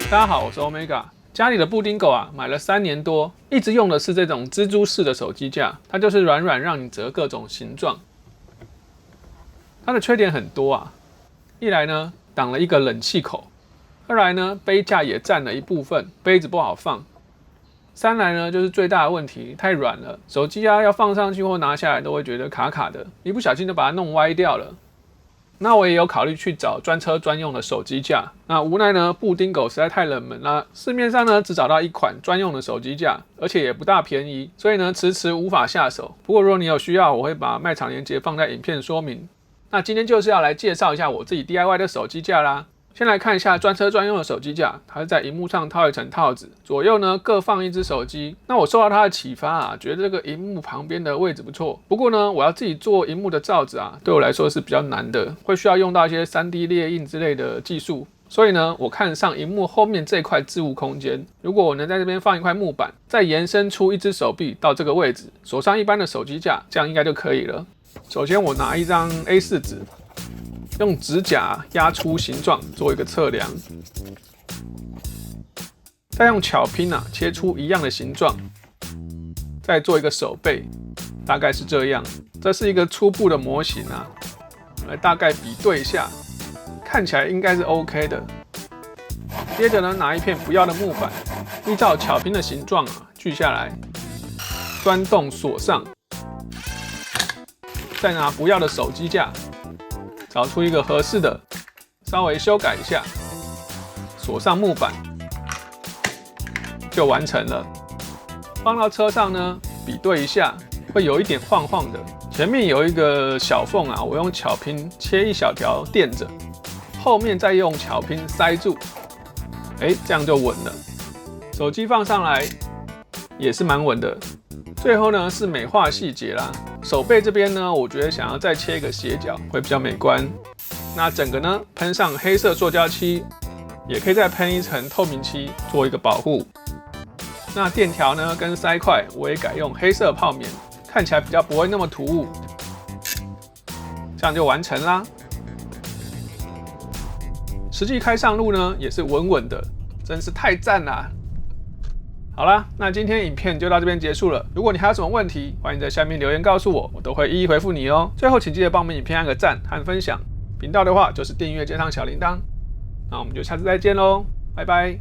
大家好，我是 Omega。家里的布丁狗啊，买了3年多，一直用的是这种蜘蛛式的手机架，它就是软软让你折各种形状。它的缺点很多啊，一来呢挡了一个冷气口，二来呢杯架也占了一部分，杯子不好放。三来呢就是最大的问题，太软了，手机啊要放上去或拿下来都会觉得卡卡的，一不小心就把它弄歪掉了。那我也有考虑去找专车专用的手机架，那无奈呢，布丁狗实在太冷门了，市面上呢只找到一款专用的手机架，而且也不大便宜，所以呢迟迟无法下手。不过如果你有需要，我会把卖场链接放在影片说明。那今天就是要来介绍一下我自己 DIY 的手机架啦。先来看一下专车专用的手机架，它是在萤幕上套一层套子，左右呢各放一只手机。那我受到它的启发啊，觉得这个萤幕旁边的位置不错。不过呢，我要自己做萤幕的罩子啊，对我来说是比较难的，会需要用到一些 3D 列印之类的技术。所以呢，我看上萤幕后面这块置物空间，如果我能在这边放一块木板，再延伸出一只手臂到这个位置，锁上一般的手机架，这样应该就可以了。首先我拿一张 A4 纸。用指甲压出形状，做一个测量，再用巧拼切出一样的形状，再做一个手背，大概是这样。这是一个初步的模型来大概比对一下，看起来应该是 OK 的。接着呢，拿一片不要的木板，依照巧拼的形状锯下来，钻洞锁上，再拿不要的手机架。找出一个合适的，稍微修改一下，锁上木板，就完成了。放到车上呢，比对一下，会有一点晃晃的。前面有一个小缝我用巧拼切一小条垫着，后面再用巧拼塞住，这样就稳了。手机放上来也是蛮稳的。最后呢是美化细节啦，手背这边呢，我觉得想要再切一个斜角会比较美观。那整个呢喷上黑色塑胶漆，也可以再喷一层透明漆做一个保护。那垫条呢跟塞块我也改用黑色泡棉，看起来比较不会那么突兀。这样就完成啦。实际开上路呢也是稳稳的，真是太赞啦！好啦，那今天影片就到这边结束了。如果你还有什么问题，欢迎在下面留言告诉我，我都会一一回复你哦。最后，请记得帮我们影片按个赞和分享。频道的话就是订阅加上小铃铛。那我们就下次再见喽，拜拜。